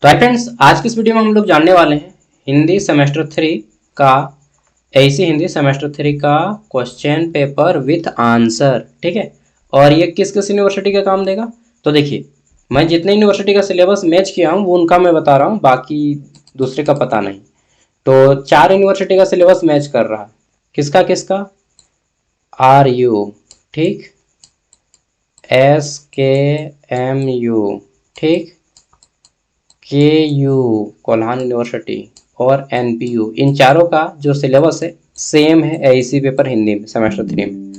तो hi friends, आज की इस वीडियो में हम लोग जानने वाले हैं हिंदी सेमेस्टर 3 का ऐसी हिंदी सेमेस्टर 3 का क्वेश्चन पेपर विथ आंसर। ठीक है, और ये किस किस यूनिवर्सिटी का काम देगा। तो देखिए, मैं जितने यूनिवर्सिटी का सिलेबस मैच किया हूँ वो उनका मैं बता रहा हूँ, बाकी दूसरे का पता नहीं। तो 4 यूनिवर्सिटी का सिलेबस मैच कर रहा है। किसका किसका? आर यू, ठीक, एस के एम यू, ठीक, के यू कोल्हान यूनिवर्सिटी और एनपीयू, इन चारों का जो सिलेबस है सेम है एआईसी पेपर हिंदी में सेमेस्टर 3 में।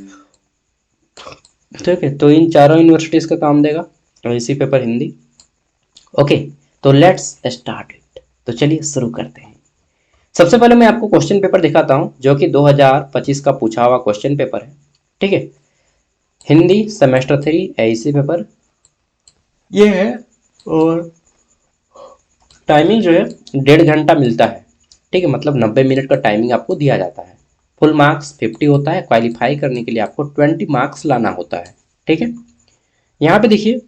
ठीक है, तो इन चारों यूनिवर्सिटीज़ का काम देगा एआईसी पेपर हिंदी। ओके, तो लेट्स स्टार्ट इट। तो चलिए शुरू करते हैं। सबसे पहले मैं आपको क्वेश्चन पेपर दिखाता हूं जो कि 2025 का पूछा हुआ क्वेश्चन पेपर है। ठीक है, हिंदी सेमेस्टर 3 एआईसी पेपर ये है, और टाइमिंग जो है 1.5 घंटा मिलता है। ठीक है, मतलब 90 मिनट का टाइमिंग आपको दिया जाता है। फुल मार्क्स 50 होता है। क्वालिफाई करने के लिए आपको 20 मार्क्स लाना होता है। ठीक है, यहाँ पे देखिए,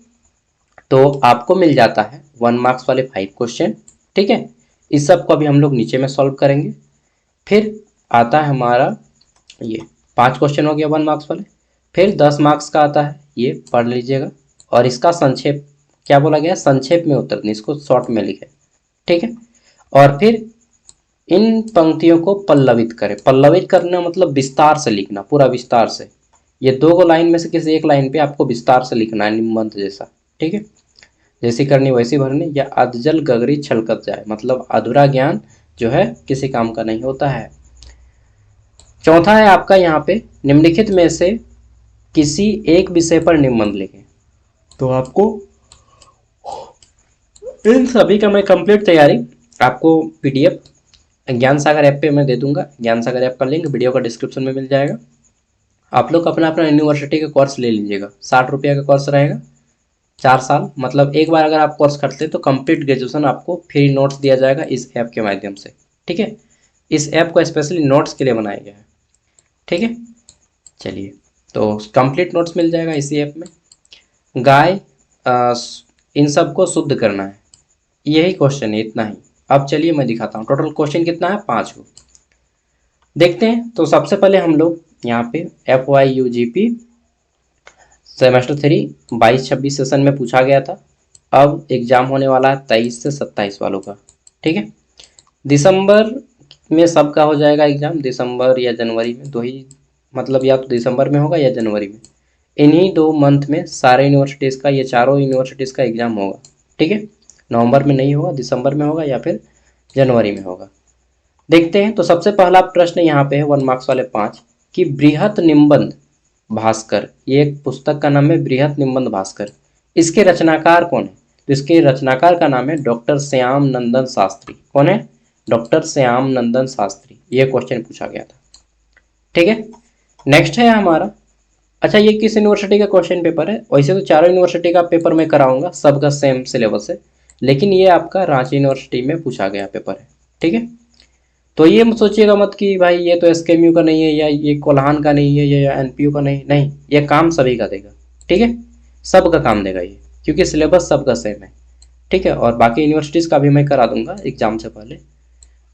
तो आपको मिल जाता है 1 मार्क्स वाले 5 क्वेश्चन। ठीक है, इस सब को अभी हम लोग नीचे में सॉल्व करेंगे। फिर आता है हमारा ये 5 क्वेश्चन हो गया 1 मार्क्स वाले। फिर 10 मार्क्स का आता है, ये पढ़ लीजिएगा। और इसका संक्षेप क्या बोला गया, संक्षेप में उत्तर दें, इसको शॉर्ट में लिखे। ठीक है, और फिर इन पंक्तियों को पल्लवित करें। पल्लवित करना मतलब विस्तार से लिखना, पूरा विस्तार से। ये 2 लाइन में से किसी एक लाइन पे आपको विस्तार से लिखना है, निबंध जैसा। ठीक है, जैसी करनी वैसी भरनी। या अधजल गगरी छलकत जाए, मतलब अधूरा ज्ञान जो है किसी काम का नहीं होता है। चौथा है आपका यहाँ पे, निम्नलिखित में से किसी एक विषय पर निबंध लिखें। तो आपको इन सभी का मैं कंप्लीट तैयारी आपको पीडीएफ ज्ञान सागर ऐप पे मैं दे दूंगा। ज्ञान सागर ऐप का लिंक वीडियो का डिस्क्रिप्शन में मिल जाएगा। आप लोग अपना अपना यूनिवर्सिटी का कोर्स ले लीजिएगा। 60 रुपया का कोर्स रहेगा, 4 साल। मतलब एक बार अगर आप कोर्स करते हैं तो कंप्लीट ग्रेजुएशन आपको फ्री नोट्स दिया जाएगा इस ऐप के माध्यम से। ठीक है, इस ऐप को स्पेशली नोट्स के लिए बनाया गया है। ठीक है, चलिए, तो कंप्लीट नोट्स मिल जाएगा इसी ऐप में। गाय इन सबको शुद्ध करना है, यही क्वेश्चन है, इतना ही। अब चलिए मैं दिखाता हूँ टोटल क्वेश्चन कितना है, 5 को देखते हैं। तो सबसे पहले हम लोग यहाँ पे FYUGP सेमेस्टर 3 22-26 सेशन में पूछा गया था। अब एग्जाम होने वाला है 23 से 27 वालों का। ठीक है, दिसंबर में सबका हो जाएगा एग्जाम, दिसंबर या जनवरी में, दो ही, मतलब या तो दिसंबर में होगा या जनवरी में। इन्हीं 2 मंथ में सारे यूनिवर्सिटीज़ का, ये चारों यूनिवर्सिटीज़ का एग्जाम होगा। ठीक है, नवंबर में नहीं होगा, दिसंबर में होगा या फिर जनवरी में होगा। देखते हैं। तो सबसे पहला प्रश्न यहाँ पे है 1 मार्क्स वाले 5 कि बृहत निबंध भास्कर, ये एक पुस्तक का नाम है बृहत निबंध भास्कर। इसके रचनाकार कौन है? तो इसके रचनाकार का नाम है डॉक्टर श्याम नंदन शास्त्री। कौन है? डॉक्टर श्याम नंदन शास्त्री। ये क्वेश्चन पूछा गया था। ठीक है, नेक्स्ट है हमारा, अच्छा ये किस यूनिवर्सिटी का क्वेश्चन पेपर है? वैसे तो चारों यूनिवर्सिटी का पेपर मैं कराऊंगा, सबका सेम सिलेबस है, लेकिन ये आपका रांची यूनिवर्सिटी में पूछा गया पेपर है। ठीक है, तो ये मत सोचिएगा मत कि भाई ये तो एसकेएमयू का नहीं है, या ये कोल्हान का नहीं है, या एनपीयू का नहीं। नहीं, ये काम सभी का देगा। ठीक है, सबका काम देगा ये, क्योंकि सिलेबस सबका सेम है। ठीक है, और बाकी यूनिवर्सिटीज़ का भी मैं करा दूंगा एग्जाम से पहले।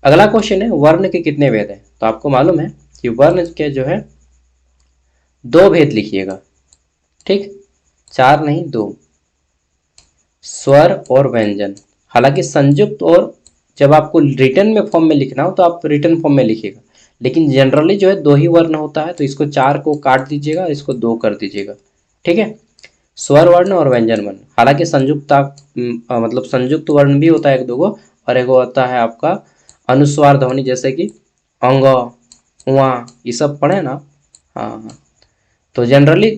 अगला क्वेश्चन है, वर्ण के कितने भेद हैं? तो आपको मालूम है कि वर्ण के जो है 2 भेद लिखिएगा। ठीक, 4 नहीं, 2, स्वर और व्यंजन। हालांकि संयुक्त और जब आपको रिटर्न में फॉर्म में लिखना हो तो आप रिटर्न फॉर्म में लिखिएगा, लेकिन जनरली जो है 2 ही वर्ण होता है, तो इसको 4 को काट दीजिएगा, इसको 2 कर दीजिएगा। ठीक है, स्वर वर्ण और व्यंजन वर्ण। हालांकि संयुक्त मतलब संयुक्त वर्ण भी होता है 1-2 गो, और एक होता है आपका अनुस्वार ध्वनि, जैसे कि अंग, उआ, ये सब पढ़े ना। हाँ हाँ, तो जनरली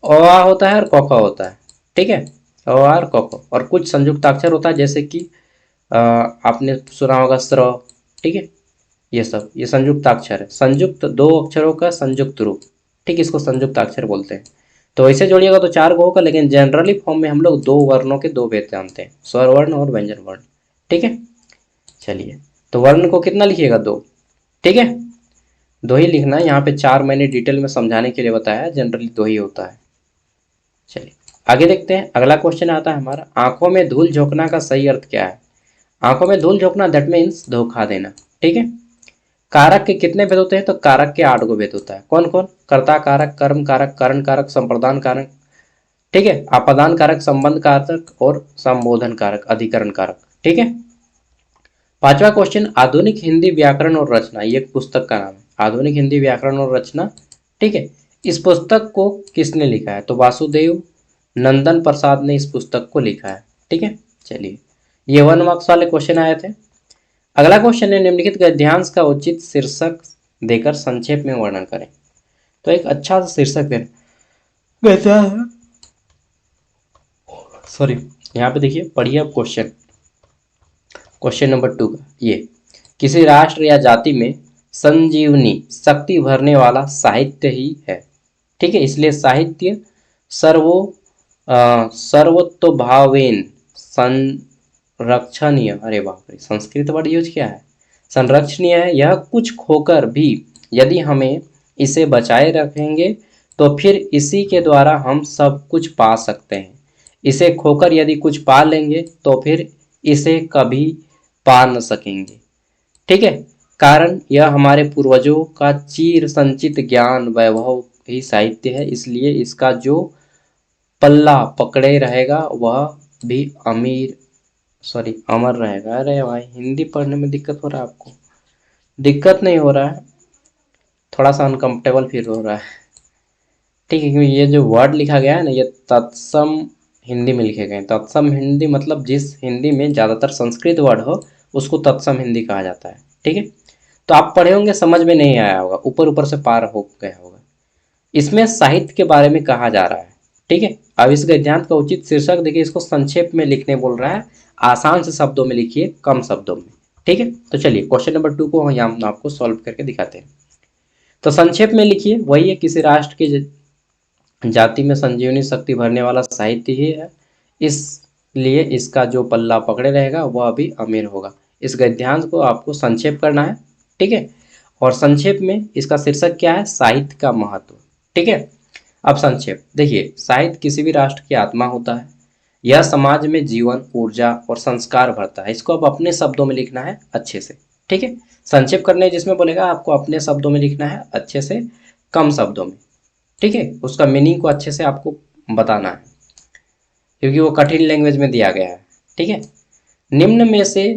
अ आ होता है और क ख होता है। ठीक है, अ आ और क ख, और कुछ संयुक्ताक्षर होता है, जैसे कि आपने सुना होगा स्र। ठीक है, ये सब ये संयुक्ताक्षर है, संयुक्त 2 अक्षरों का संयुक्त रूप। ठीक, इसको संयुक्ताक्षर बोलते हैं। तो ऐसे जोड़िएगा तो 4 को होगा, लेकिन जनरली फॉर्म में हम लोग 2 वर्णों के 2 भेद जानते हैं, स्वर वर्ण और व्यंजन वर्ण। ठीक है, चलिए, तो वर्ण को कितना लिखिएगा? 2। ठीक है, 2 ही लिखना है। यहाँ पे 4 मैंने डिटेल में समझाने के लिए बताया, जनरली 2 ही होता है। चलिए आगे देखते हैं। अगला क्वेश्चन आता है हमारा, आंखों में धूल झोंकना का सही अर्थ क्या है? आंखों में धूल झोंकना दैट मीन्स धोखा देना। ठीक है। कारक के कितने भेद होते हैं? तो कारक के 8 गो भेद होता है। कौन कौन? कर्ता कारक, कर्म कारक, करण कारक, संप्रदान कारक, ठीक है, आपादान कारक, संबंध कारक और संबोधन कारक, अधिकरण कारक। ठीक है। पांचवा क्वेश्चन, आधुनिक हिंदी व्याकरण और रचना, ये एक पुस्तक का नाम है, आधुनिक हिंदी व्याकरण और रचना। ठीक है। इस पुस्तक को किसने लिखा है? तो वासुदेव नंदन प्रसाद ने इस पुस्तक को लिखा है। ठीक है। चलिए, ये 1 मार्क्स वाले क्वेश्चन आए थे। अगला क्वेश्चन है, निम्नलिखित गद्यांश का उचित शीर्षक देकर संक्षेप में वर्णन करें। तो एक अच्छा सा शीर्षक देना, कैसा है, सॉरी, यहाँ पे देखिए, पढ़िए अब क्वेश्चन। क्वेश्चन नंबर 2 का ये, किसी राष्ट्र या जाति में संजीवनी शक्ति भरने वाला साहित्य ही है। ठीक है, इसलिए साहित्य सर्वो सर्वतोभावेन संरक्षणीय, अरे बाप रे, संस्कृत वर्ड यूज किया है, संरक्षणीय है। यह कुछ खोकर भी यदि हमें इसे बचाए रखेंगे तो फिर इसी के द्वारा हम सब कुछ पा सकते हैं। इसे खोकर यदि कुछ पा लेंगे तो फिर इसे कभी पा न सकेंगे। ठीक है। कारण यह हमारे पूर्वजों का चीर संचित ज्ञान वैभव ही साहित्य है, इसलिए इसका जो पल्ला पकड़े रहेगा वह भी अमीर, सॉरी, अमर रहेगा। अरे भाई, हिंदी पढ़ने में दिक्कत हो रहा है आपको? दिक्कत नहीं हो रहा है, थोड़ा सा अनकंफर्टेबल फील हो रहा है। ठीक है, क्योंकि ये जो वर्ड लिखा गया है ना, ये तत्सम हिंदी में लिखे गए हैं। तत्सम हिंदी मतलब जिस हिंदी में ज़्यादातर संस्कृत वर्ड हो उसको तत्सम हिंदी कहा जाता है। ठीक है। तो आप पढ़े होंगे, समझ में नहीं आया होगा, ऊपर ऊपर से पार हो गया होगा। इसमें साहित्य के बारे में कहा जा रहा है। ठीक है। अब इस गद्यांश का उचित शीर्षक देखिए, इसको संक्षेप में लिखने बोल रहा है, आसान से शब्दों में लिखिए, कम शब्दों में। ठीक है। तो चलिए क्वेश्चन नंबर 2 को हम आपको सॉल्व करके दिखाते हैं। तो संक्षेप में लिखिए, वही है, किसी राष्ट्र की जाति में संजीवनी शक्ति भरने वाला साहित्य ही है, इसलिए इसका जो पल्ला पकड़े रहेगा वह भी अमीर होगा। इस गद्यांश को आपको संक्षेप करना है। ठीक है। और संक्षेप में इसका शीर्षक क्या है? साहित्य का महत्व। ठीक है। अब संक्षेप देखिए, साहित्य किसी भी राष्ट्र की आत्मा होता है। यह समाज में जीवन, ऊर्जा और संस्कार भरता है। इसको अब अपने शब्दों में लिखना है अच्छे से। ठीक है। संक्षेप करने जिसमें बोलेगा आपको अपने शब्दों में लिखना है अच्छे से, कम शब्दों में। ठीक है। उसका मीनिंग को अच्छे से आपको बताना है, क्योंकि वो कठिन लैंग्वेज में दिया गया है। ठीक है। निम्न में से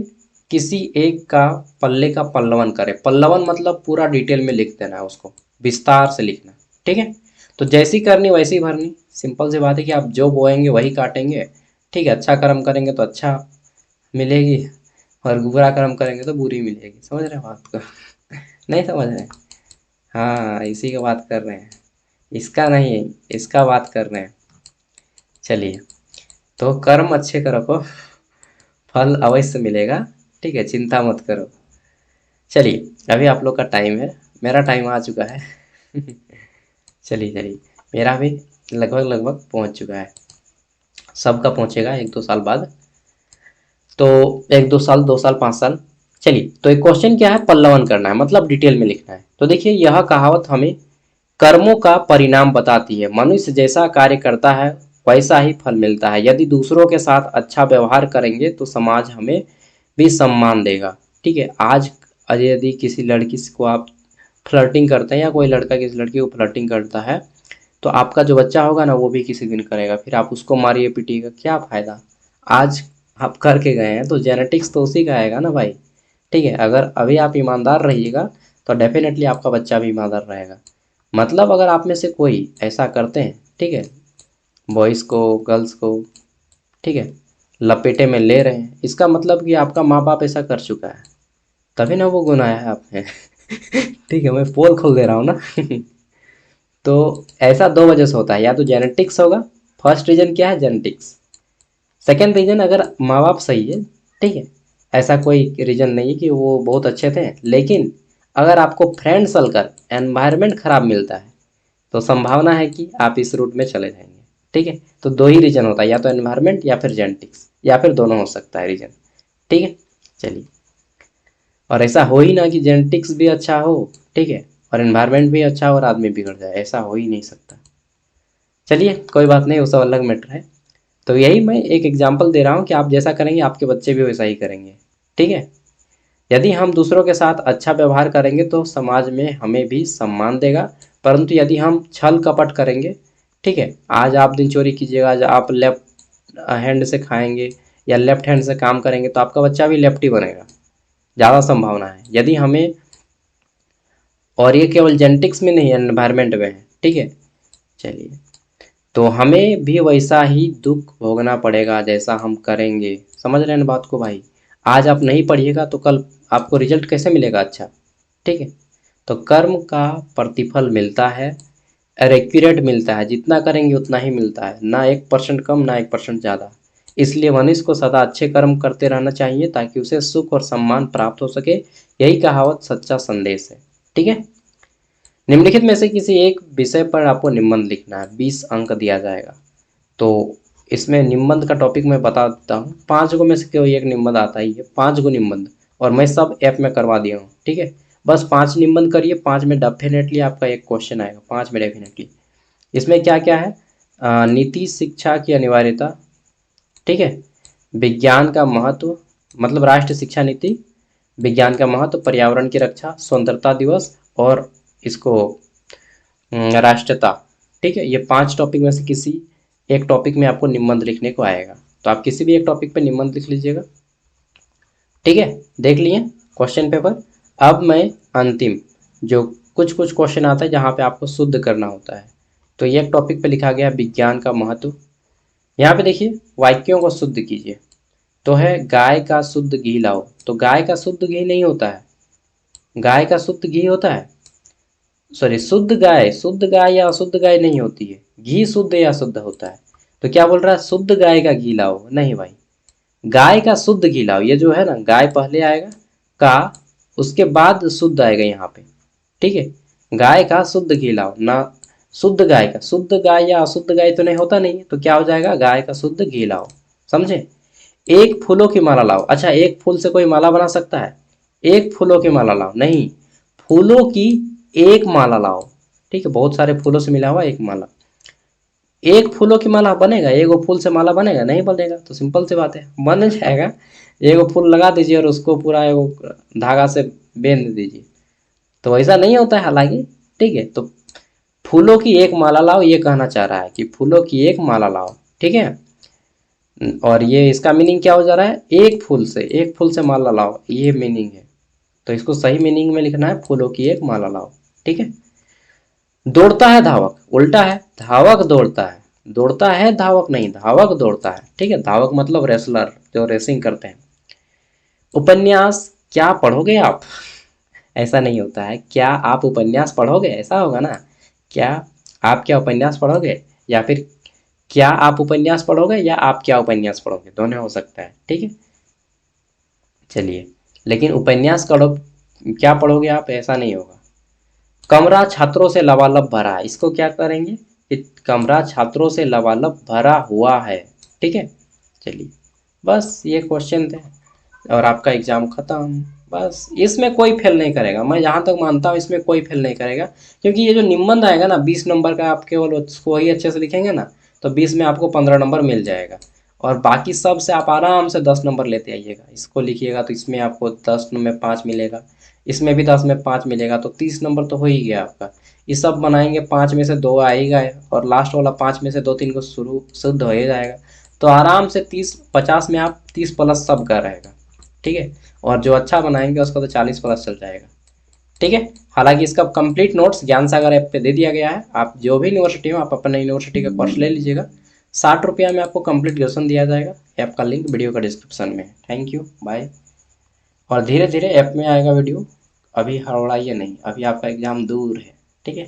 किसी एक का पल्ले का पल्लवन करें। पल्लवन मतलब पूरा डिटेल में लिख देना है, उसको विस्तार से लिखना। ठीक है। तो जैसी करनी वैसी भरनी, सिंपल सी बात है कि आप जो बोएंगे वही काटेंगे। ठीक है। अच्छा कर्म करेंगे तो अच्छा मिलेगी, और बुरा कर्म करेंगे तो बुरी मिलेगी। समझ रहे हैं बात को? नहीं समझ रहे? हाँ, इसी की बात कर रहे हैं, इसका नहीं, इसका बात कर रहे हैं। चलिए, तो कर्म अच्छे करो को फल अवश्य मिलेगा। ठीक है, चिंता मत करो। चलिए, अभी आप लोग का टाइम है, मेरा टाइम आ चुका है। चलिए चलिए, मेरा भी लगभग लगभग पहुंच चुका है, सबका पहुंचेगा 1-2 साल बाद। तो 1-2 साल, 2 साल, 5 साल। चलिए, तो एक क्वेश्चन क्या है? पल्लवन करना है, मतलब डिटेल में लिखना है। तो देखिए, यह कहावत हमें कर्मों का परिणाम बताती है। मनुष्य जैसा कार्य करता है वैसा ही फल मिलता है। यदि दूसरों के साथ अच्छा व्यवहार करेंगे तो समाज हमें भी सम्मान देगा। ठीक है। आज यदि किसी लड़की को आप फ्लर्टिंग करते हैं, या कोई लड़का किसी लड़की को फ्लर्टिंग करता है, तो आपका जो बच्चा होगा ना, वो भी किसी दिन करेगा, फिर आप उसको मारिए पीटिएगा, क्या फ़ायदा? आज आप करके गए हैं तो जेनेटिक्स तो उसी का आएगा ना भाई। ठीक है। अगर अभी आप ईमानदार रहिएगा तो डेफिनेटली आपका बच्चा भी ईमानदार रहेगा। मतलब अगर आप में से कोई ऐसा करते हैं, ठीक है, बॉयज़ को, गर्ल्स को, ठीक है, लपेटे में ले रहे हैं, इसका मतलब कि आपका माँ बाप ऐसा कर चुका है, तभी ना वो गुनाह है आप में। ठीक है, मैं पोल खोल दे रहा हूँ ना। तो ऐसा 2 वजह से होता है, या तो जेनेटिक्स होगा, फर्स्ट रीजन क्या है? जेनेटिक्स। सेकेंड रीजन, अगर माँ बाप सही है, ठीक है, ऐसा कोई रीजन नहीं है कि वो बहुत अच्छे थे, लेकिन अगर आपको फ्रेंड सर्कल, एनवायरनमेंट खराब मिलता है, तो संभावना है कि आप इस रूट में चले जाएंगे। ठीक है। तो 2 ही रीजन होता है, या तो एनवायरनमेंट या फिर जेनेटिक्स, या फिर दोनों हो सकता है रीजन। ठीक है। चलिए, और ऐसा हो ही ना कि जेनेटिक्स भी अच्छा हो, ठीक है, और एनवायरनमेंट भी अच्छा हो और आदमी बिगड़ जाए, ऐसा हो ही नहीं सकता। चलिए, कोई बात नहीं, वो सब अलग मैटर है। तो यही मैं एक एग्जांपल दे रहा हूँ कि आप जैसा करेंगे आपके बच्चे भी वैसा ही करेंगे। ठीक है। यदि हम दूसरों के साथ अच्छा व्यवहार करेंगे तो समाज में हमें भी सम्मान देगा, परंतु यदि हम छल कपट करेंगे, ठीक है, आज आप दिन चोरी कीजिएगा, आज आप लेफ्ट हैंड से खाएंगे या लेफ्ट हैंड से काम करेंगे तो आपका बच्चा भी लेफ्ट ही बनेगा, ज़्यादा संभावना है। यदि हमें, और ये केवल जेनेटिक्स में नहीं है, एनवायरमेंट में है, ठीक है। चलिए, तो हमें भी वैसा ही दुख भोगना पड़ेगा जैसा हम करेंगे। समझ रहे हैं बात को भाई? आज आप नहीं पढ़िएगा तो कल आपको रिजल्ट कैसे मिलेगा अच्छा, ठीक है। तो कर्म का प्रतिफल मिलता है और एक्यूरेट मिलता है, जितना करेंगे उतना ही मिलता है, ना 1% कम ना 1% ज़्यादा। इसलिए मनुष्य को सदा अच्छे कर्म करते रहना चाहिए ताकि उसे सुख और सम्मान प्राप्त हो सके। यही कहावत सच्चा संदेश है, ठीक है। निम्नलिखित में से किसी एक विषय पर आपको निबंध लिखना है, 20 अंक दिया जाएगा। तो इसमें निबंध का टॉपिक मैं बता देता हूँ, 5 गो में से कोई एक निबंध आता ही है, 5 गो निबंध, और मैं सब ऐप में करवा दिया हूँ, ठीक है। बस 5 निबंध करिए, 5 में डेफिनेटली आपका एक क्वेश्चन आएगा, 5 में डेफिनेटली। इसमें क्या क्या है? नीति शिक्षा की अनिवार्यता, ठीक है, विज्ञान का महत्व, मतलब राष्ट्रीय शिक्षा नीति, विज्ञान का महत्व, पर्यावरण की रक्षा, स्वतंत्रता दिवस, और इसको राष्ट्रीयता, ठीक है। ये 5 टॉपिक में से किसी एक टॉपिक में आपको निबंध लिखने को आएगा, तो आप किसी भी एक टॉपिक पे निबंध लिख लीजिएगा, ठीक है। देख लिए क्वेश्चन पेपर। अब मैं अंतिम, जो कुछ कुछ क्वेश्चन आता है जहाँ पे आपको शुद्ध करना होता है, तो ये एक टॉपिक पे लिखा गया विज्ञान का महत्व। यहाँ पे देखिए, वाक्यों को शुद्ध कीजिए। तो है गाय का शुद्ध घी लाओ, तो गाय का शुद्ध घी नहीं होता है, गाय का शुद्ध घी होता है, सॉरी, शुद्ध गाय या अशुद्ध गाय नहीं होती है, घी शुद्ध या शुद्ध होता है। तो क्या बोल रहा है? शुद्ध गाय का घी लाओ, नहीं भाई, गाय का शुद्ध घी लाओ। ये जो है ना, गाय पहले आएगा का, उसके बाद शुद्ध आएगा यहाँ पे, ठीक है। गाय का शुद्ध घी लाओ, ना शुद्ध गाय का। शुद्ध गाय या अशुद्ध गाय तो नहीं होता, नहीं, तो क्या हो जाएगा? गाय का शुद्ध घी लाओ, समझे। एक फूलों की माला लाओ, अच्छा, एक फूल से कोई माला बना सकता है? एक फूलों की माला लाओ, नहीं, फूलों की एक माला लाओ, ठीक है, बहुत सारे फूलों से मिला हुआ एक माला। एक फूलों की माला बनेगा? एगो फूल से माला बनेगा? नहीं बनेगा। तो सिंपल सी बात है, बन जाएगा, एगो फूल लगा दीजिए और उसको पूरा एगो धागा से बेंध दीजिए, तो ऐसा नहीं होता है हालांकि, ठीक है। तो फूलों की एक माला लाओ, ये कहना चाह रहा है कि फूलों की एक माला लाओ, ठीक है। और ये इसका मीनिंग क्या हो जा रहा है? एक फूल से माला लाओ, ये मीनिंग है। तो इसको सही मीनिंग में लिखना है, फूलों की एक माला लाओ, ठीक है। दौड़ता है धावक, उल्टा है, धावक दौड़ता है, दौड़ता है धावक नहीं, धावक दौड़ता है, ठीक है। धावक मतलब रेसलर, जो रेसिंग करते हैं। उपन्यास क्या पढ़ोगे आप? ऐसा नहीं होता है, क्या आप उपन्यास पढ़ोगे, ऐसा होगा ना। क्या आप क्या उपन्यास पढ़ोगे, या फिर क्या आप उपन्यास पढ़ोगे, या आप क्या उपन्यास पढ़ोगे, दोनों हो सकता है, ठीक है। चलिए, लेकिन उपन्यास करो, क्या पढ़ोगे आप, ऐसा नहीं होगा। कमरा छात्रों से लबालब भरा है, इसको क्या करेंगे कि कमरा छात्रों से लबालब भरा हुआ है, ठीक है। चलिए, बस ये क्वेश्चन थे और आपका एग्जाम खत्म। बस इसमें कोई फेल नहीं करेगा, मैं जहाँ तक मानता हूँ इसमें कोई फेल नहीं करेगा, क्योंकि ये जो निबंध आएगा ना 20 नंबर का, आप केवल उसको वही अच्छे से लिखेंगे ना, तो 20 में आपको 15 नंबर मिल जाएगा। और बाकी सब से आप आराम से 10 नंबर लेते आइएगा। इसको लिखिएगा तो इसमें आपको 10 में 5 मिलेगा, इसमें भी 10 में 5 मिलेगा, तो 30 नंबर तो हो ही गया आपका। ये सब बनाएंगे, 5 में से 2 आएगा, और लास्ट वाला 5 में से 2-3 को शुरू शुद्ध हो ही जाएगा। तो आराम से 30-50 में आप 30 प्लस सब का रहेगा, ठीक है। और जो अच्छा बनाएंगे उसका तो 40 प्लस चल जाएगा, ठीक है। हालांकि इसका कंप्लीट नोट्स ज्ञान सागर ऐप पे दे दिया गया है, आप जो भी यूनिवर्सिटी हो आप अपने यूनिवर्सिटी का कोर्स ले लीजिएगा। 60 रुपया में आपको कंप्लीट ग्रेजुएशन दिया जाएगा। ऐप का लिंक वीडियो का डिस्क्रिप्शन में है। Thank you, bye. और धीरे धीरे ऐप में आएगा वीडियो, अभी हड़बड़ाइए नहीं, अभी आपका एग्जाम दूर है, ठीक है।